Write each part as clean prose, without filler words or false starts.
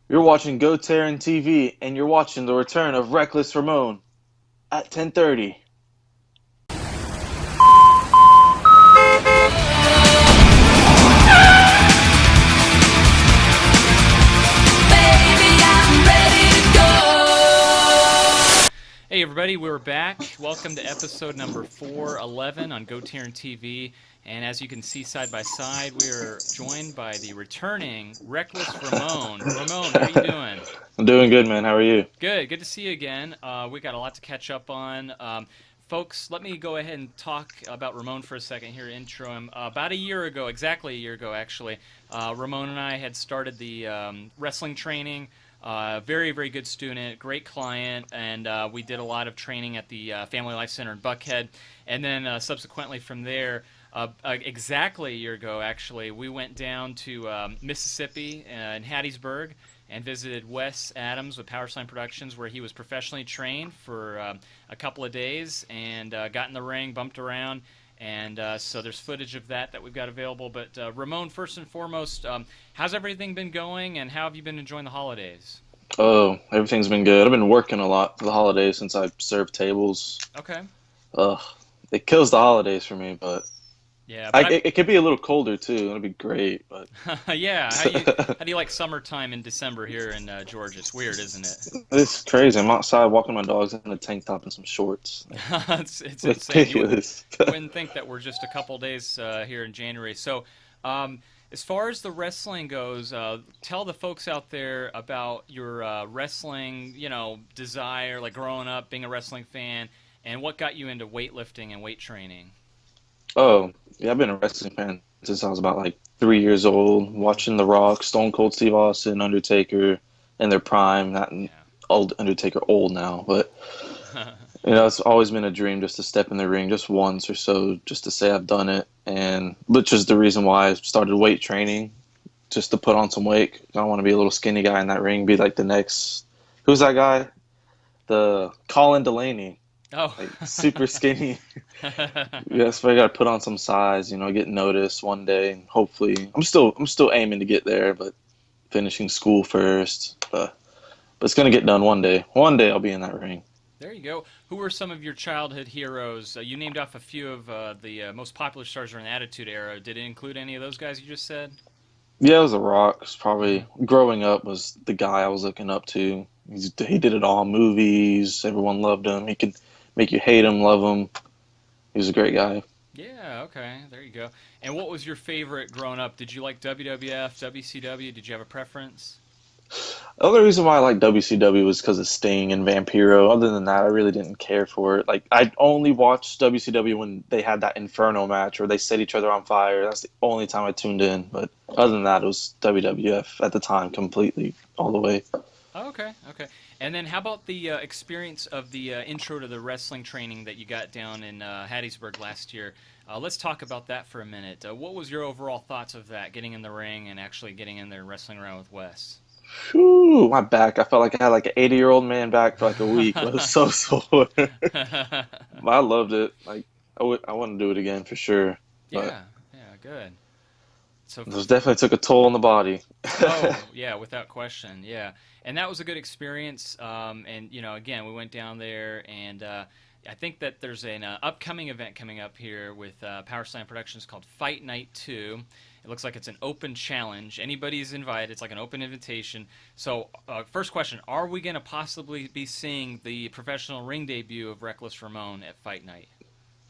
You're watching GoTarryn TV, and you're watching the return of Reckless Ramon at 10:30. Hey everybody, we're back. Welcome to episode number 411 on GoTarryn TV. And as you can see side by side, we are joined by the returning Reckless Ramon. Ramon, how are you doing? I'm doing good, man. How are you? Good to see you again. We got a lot to catch up on. Folks, let me go ahead and talk about Ramon for a second here, intro him. About a year ago, exactly a year ago actually, Ramon and I had started the wrestling training. Very, very good student, great client, and we did a lot of training at the Family Life Center in Buckhead. And then subsequently from there, exactly a year ago, actually, we went down to Mississippi in Hattiesburg and visited Wes Adams with Powerslam Productions, where he was professionally trained for a couple of days and got in the ring, bumped around. And so there's footage of that we've got available. But Ramon, first and foremost, how's everything been going, and how have you been enjoying the holidays? Oh, everything's been good. I've been working a lot for the holidays since I served tables. Okay. Ugh, it kills the holidays for me, but Yeah, I, but it, it could be a little colder too. That'd be great, but yeah. How do you like summertime in December here in Georgia? It's weird, isn't it? it's crazy. I'm outside walking my dogs in a tank top and some shorts. It's insane. Ridiculous. You wouldn't think that we're just a couple days here in January. So, as far as the wrestling goes, tell the folks out there about your wrestling, desire, like growing up, being a wrestling fan, and what got you into weightlifting and weight training. Oh, yeah, I've been a wrestling fan since I was about like 3 years old, watching The Rock, Stone Cold Steve Austin, Undertaker in their prime. Not old Undertaker old now, but Yeah. it's always been a dream just to step in the ring just once or so, just to say I've done it, and which is the reason why I started weight training, just to put on some weight. I don't want to be a little skinny guy in that ring, be like the next, who's that guy? The Colin Delaney, Oh. like super skinny. Yes, but I gotta put on some size, get noticed one day, and hopefully, I'm still aiming to get there, but finishing school first. But it's gonna get done one day. One day I'll be in that ring. There you go. Who were some of your childhood heroes? You named off a few of the most popular stars during the Attitude Era. Did it include any of those guys you just said? Yeah, it was The Rock. It's probably Hmm. growing up was the guy I was looking up to. He did it all, movies. Everyone loved him. He could make you hate him, love him. He was a great guy. Yeah, okay. There you go. And what was your favorite growing up? Did you like WWF, WCW? Did you have a preference? The other reason why I like WCW was because of Sting and Vampiro. Other than that, I really didn't care for it. Like, I only watched WCW when they had that Inferno match where they set each other on fire. That's the only time I tuned in. But other than that, it was WWF at the time, completely, all the way. Oh, okay, okay. And then how about the experience of the intro to the wrestling training that you got down in Hattiesburg last year? Let's talk about that for a minute. What was your overall thoughts of that, getting in the ring and actually getting in there and wrestling around with Wes? Whew, my back. I felt like I had like an 80-year-old man back for like a week. It was so sore. But I loved it. Like, I want to do it again for sure. But Yeah, yeah, good. So it was definitely took a toll on the body. oh, yeah, without question. Yeah. And that was a good experience. And, again, we went down there, and I think that there's an upcoming event coming up here with Powerslam Productions called Fight Night 2. It looks like it's an open challenge. Anybody's invited. It's like an open invitation. So, first question, are we going to possibly be seeing the professional ring debut of Reckless Ramon at Fight Night?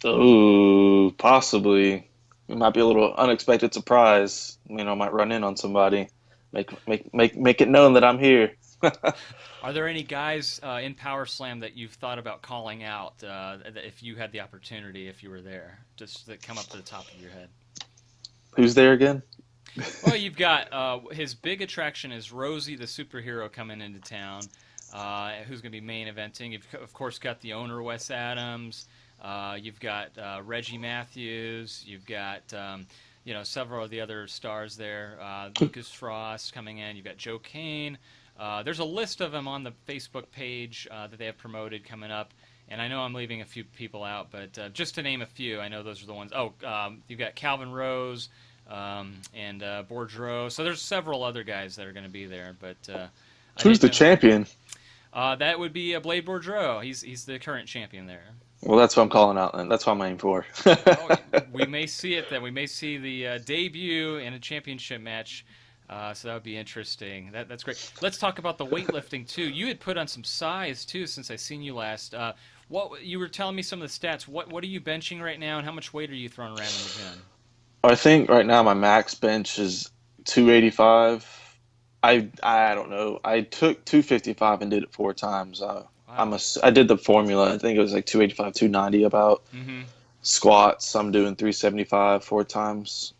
Ooh, possibly. It might be a little unexpected surprise. I might run in on somebody. Make it known that I'm here. Are there any guys in Power Slam that you've thought about calling out if you had the opportunity, if you were there, just that come up to the top of your head? Who's there again? Well, you've got his big attraction is Rosie the superhero coming into town, who's going to be main eventing. You've of course got the owner Wes Adams. You've got Reggie Matthews. You've got several of the other stars there. Lucas Frost coming in. You've got Joe Kane. There's a list of them on the Facebook page that they have promoted coming up. And I know I'm leaving a few people out, but just to name a few, I know those are the ones. Oh, you've got Calvin Rose, and Bourdreau. So there's several other guys that are going to be there, but I Who's didn't the know. champion? That would be Blade Bourdreau. He's the current champion there. Well, that's what I'm calling out then. That's what I'm aiming for. Oh, we may see it then. We may see the debut in a championship match. So that would be interesting. That's great. Let's talk about the weightlifting too. You had put on some size too since I seen you last. What you were telling me some of the stats. What are you benching right now, and how much weight are you throwing around in the gym? I think right now my max bench is 285. I don't know. I took 255 and did it 4 times. Wow. I did the formula. I think it was like 285, 290 about. Mm-hmm. Squats, I'm doing 375 4 times.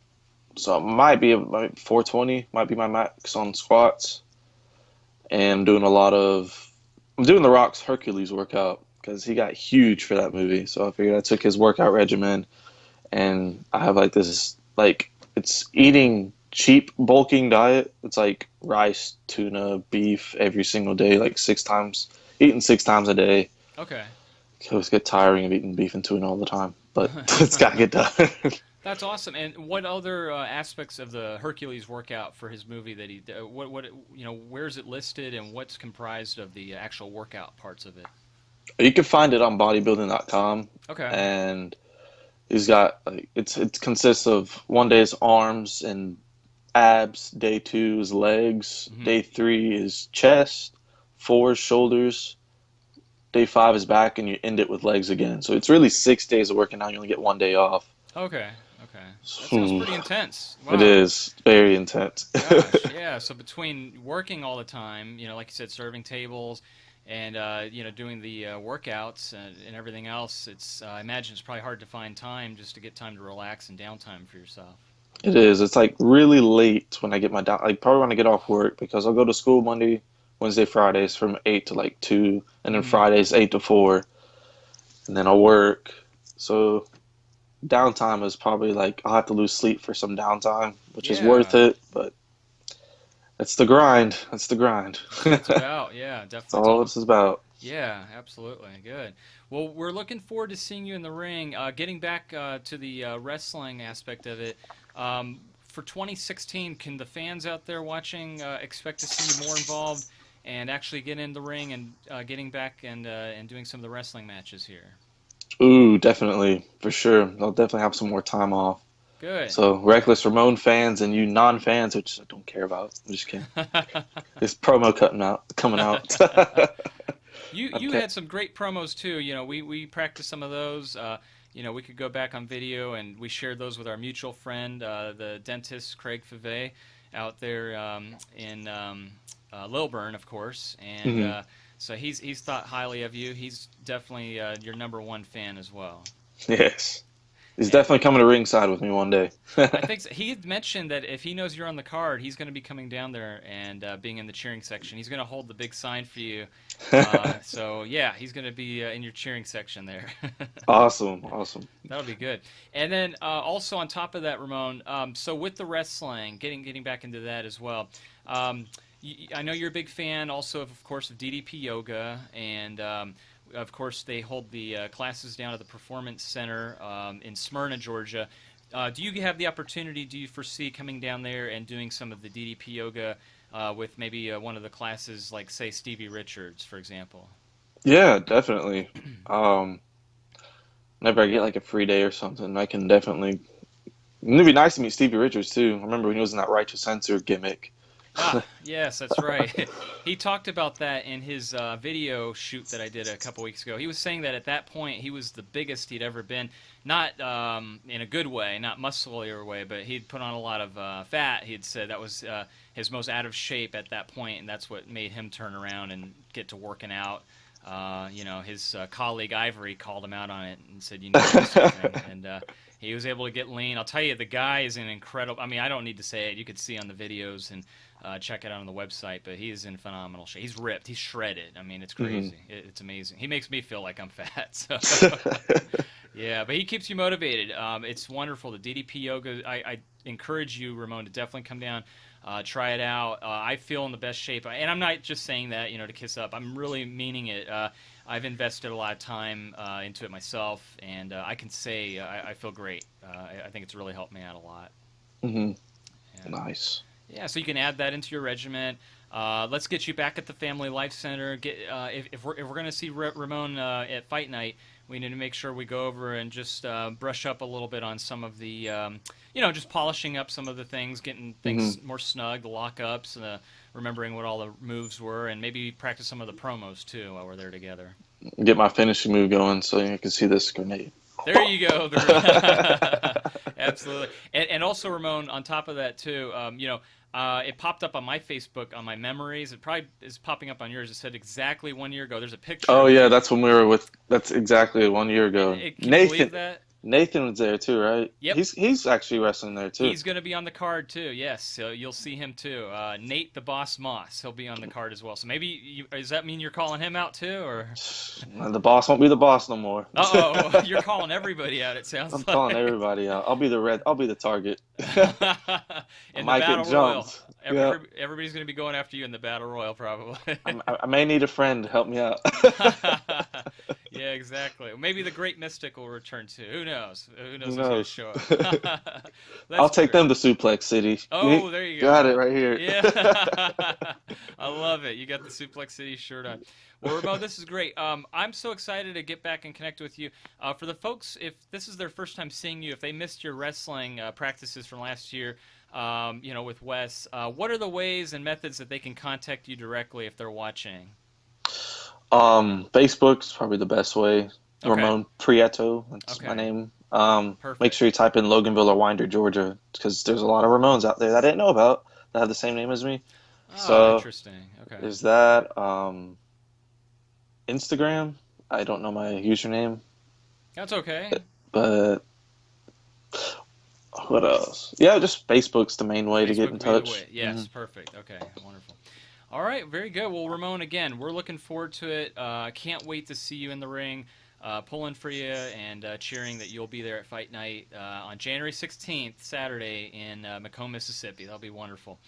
So it might be 420 might be my max on squats. And I'm doing the Rock's Hercules workout because he got huge for that movie. So I figured I took his workout regimen and I have like this like it's eating cheap bulking diet. It's like rice, tuna, beef every single day, like 6 times, eating 6 times a day. Okay. It always get tiring of eating beef and tuna all the time, but it's got to get done. That's awesome. And what other aspects of the Hercules workout for his movie that he what where's it listed and what's comprised of the actual workout parts of it? You can find it on bodybuilding.com, Okay. and he's got like it consists of one day is arms and abs, day 2 is legs, Hmm. day 3 is chest, 4 is shoulders, day 5 is back, and you end it with legs again. So it's really 6 days of working out. You only get one day off. Okay. Okay. That sounds Hmm. pretty intense. It Wow. is very intense. Gosh, yeah. So between working all the time, like you said, serving tables, and doing the workouts and everything else, it's I imagine it's probably hard to find time just to get time to relax and downtime for yourself. It is. It's like really late when I get my down, like probably when I get off work because I'll go to school Monday, Wednesday, Fridays from 8 to like 2, and then Hmm. Fridays 8 to 4, and then I'll work. So downtime is probably like I'll have to lose sleep for some downtime, which is worth Yeah, it, but it's the grind. It's the grind. that's what it's That's about. Yeah, definitely. It's all all. it's about. Yeah, absolutely. Good. Well, we're looking forward to seeing you in the ring. Getting back to the wrestling aspect of it, for 2016, can the fans out there watching expect to see you more involved and actually get in the ring and getting back and doing some of the wrestling matches here? Ooh, definitely, for sure. I'll definitely have some more time off. Good. So, Good. Reckless Ramon fans and you non-fans, which I don't care about. I'm just kidding. This promo coming out. You Okay. had some great promos too. We practiced some of those. We could go back on video and we shared those with our mutual friend, the dentist Craig Fave, out there in Lilburn, of course. And Mhm. so he's thought highly of you. He's definitely your number one fan as well. Yes. He's And definitely coming to ringside with me one day. I think he had mentioned that if he knows you're on the card, he's going to be coming down there and being in the cheering section. He's going to hold the big sign for you. So yeah, he's going to be in your cheering section there. Awesome, awesome. That'll be good. And then also on top of that, Ramon. So with the wrestling, getting back into that as well. Um, I know you're a big fan, also of course, of DDP Yoga, and of course they hold the classes down at the Performance Center in Smyrna, Georgia. Do you have the opportunity? Do you foresee coming down there and doing some of the DDP Yoga with maybe one of the classes, like say Stevie Richards, for example? Yeah, definitely. Um, Whenever I get like a free day or something, I can definitely. It'd be nice to meet Stevie Richards too. I remember when he was in that Righteous Censor gimmick. Ah, yes, that's right. He talked about that in his video shoot that I did a couple weeks ago. He was saying that at that point he was the biggest he'd ever been, not in a good way, not muscular way, but he'd put on a lot of fat. He'd said that was his most out of shape at that point, and that's what made him turn around and get to working out. His colleague Ivory called him out on it and said, "You need to do something." And he was able to get lean. I'll tell you, the guy is an incredible. I mean, I don't need to say it. You could see on the videos and check it out on the website. But he is in phenomenal shape. He's ripped. He's shredded. I mean, it's Mhm. crazy. It's amazing. He makes me feel like I'm fat. So yeah, but he keeps you motivated. It's wonderful. The DDP yoga. I encourage you, Ramon, to definitely come down. Try it out. I feel in the best shape, and I'm not just saying that, to kiss up. I'm really meaning it. I've invested a lot of time into it myself, and I can say I feel great. I think it's really helped me out a lot. Hmm. Yeah. Nice. Yeah, so you can add that into your regimen. Let's get you back at the Family Life Center. If we're going to see Ramon at Fight Night, we need to make sure we go over and just brush up a little bit on some of the, just polishing up some of the things, getting Hmm. things more snug, the lockups, remembering what all the moves were, and maybe practice some of the promos too while we're there together. Get my finishing move going so you can see this grenade. There you go. Absolutely. And also, Ramon, on top of that, too, it popped up on my Facebook, on my memories. It probably is popping up on yours. It said exactly 1 year ago. There's a picture Oh with yeah, you. that's when we were with. That's exactly 1 year ago. Can you believe Nathan, that? Nathan was there too, right? Yep. He's actually wrestling there too. He's going to be on the card, too. Yes, so you'll see him, too. Nate the Boss Moss, he'll be on the card as well. So maybe, does that mean you're calling him out, too? Or The boss won't be the boss no more. Uh-oh, you're calling everybody out, it sounds I'm like. calling everybody out. I'll be the target. I In the might Battle get Royal. jumped. Yeah. Everybody's going to be going after you in the Battle Royal, probably. I may need a friend to help me out. Yeah, exactly. Maybe the Great Mystic will return too. Who knows? Who knows Who who's going to knows? show up? I'll take great. them to Suplex City. Oh, there you go. Got it right here. Yeah. I love it. You got the Suplex City shirt on. Well, Ramon, this is great. I'm so excited to get back and connect with you. For the folks, if this is their first time seeing you, if they missed your wrestling practices from last year, with Wes, what are the ways and methods that they can contact you directly if they're watching? Facebook's probably the best way. Okay. Ramon Prieto, that's Okay. my name. Perfect. Make sure you type in Loganville or Winder, Georgia, because there's a lot of Ramones out there that I didn't know about that have the same name as me. Oh, So interesting. Okay. there's that. Instagram, I don't know my username, That's okay. but what else? Yeah, just Facebook's the main way to get Facebook in would be the touch. way. Yes, perfect. Okay, wonderful. All right, very good. Well, Ramon, again, we're looking forward to it. Can't wait to see you in the ring, pulling for you and cheering that you'll be there at Fight Night on January 16th, Saturday in Macomb, Mississippi. That'll be wonderful.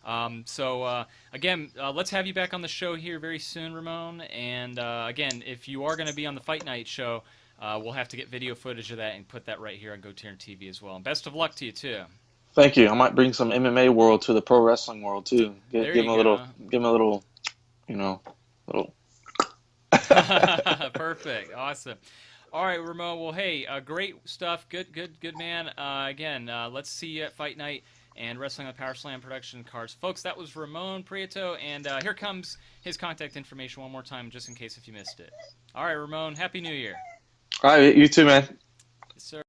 Again, let's have you back on the show here very soon, Ramon. And again, if you are going to be on the Fight Night show, we'll have to get video footage of that and put that right here on GoTarryn TV as well. And best of luck to you, too. Thank you. I might bring some MMA world to the pro wrestling world too. There Give you him go. give him a little, little. Perfect. Awesome. All right, Ramon. Well, hey, great stuff. Good man. Again, let's see you at Fight Night and Wrestling on the Powerslam Production cards. Folks, that was Ramon Prieto, and here comes his contact information one more time, just in case if you missed it. All right, Ramon, Happy New Year. All right, you too, man. Yes, sir.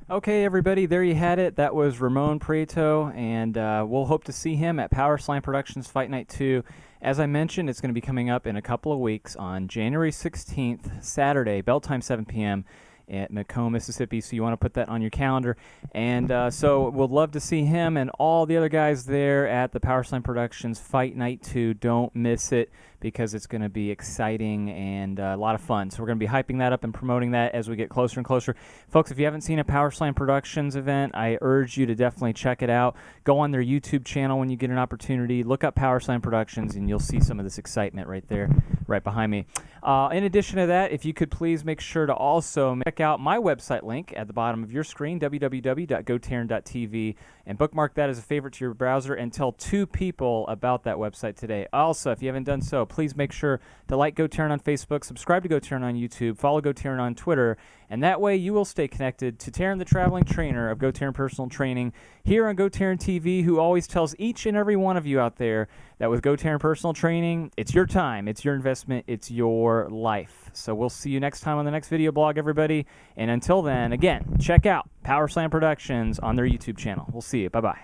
Okay, everybody, there you had it. That was Ramon Prieto, and we'll hope to see him at Powerslam Productions Fight Night 2. As I mentioned, it's going to be coming up in a couple of weeks on January 16th, Saturday, bell time 7 p.m. at Macomb, Mississippi, so you want to put that on your calendar. And so we'll love to see him and all the other guys there at the Powerslam Productions Fight Night 2. Don't miss it, because it's going to be exciting and a lot of fun. So we're going to be hyping that up and promoting that as we get closer and closer. Folks, if you haven't seen a Powerslam Productions event, I urge you to definitely check it out. Go on their YouTube channel when you get an opportunity. Look up Powerslam Productions, and you'll see some of this excitement right there, right behind me. In addition to that, if you could please make sure to also check out my website link at the bottom of your screen, www.gotarryn.tv, and bookmark that as a favorite to your browser, and tell 2 people about that website today. Also, if you haven't done so, please make sure to like GoTarryn on Facebook, subscribe to GoTarryn on YouTube, follow GoTarryn on Twitter, and that way you will stay connected to Tarryn the Traveling Trainer of GoTarryn Personal Training here on GoTarryn TV, who always tells each and every one of you out there that with GoTarryn Personal Training, it's your time, it's your investment, it's your life. So we'll see you next time on the next video blog, everybody. And until then, again, check out Powerslam Productions on their YouTube channel. We'll see you. Bye-bye.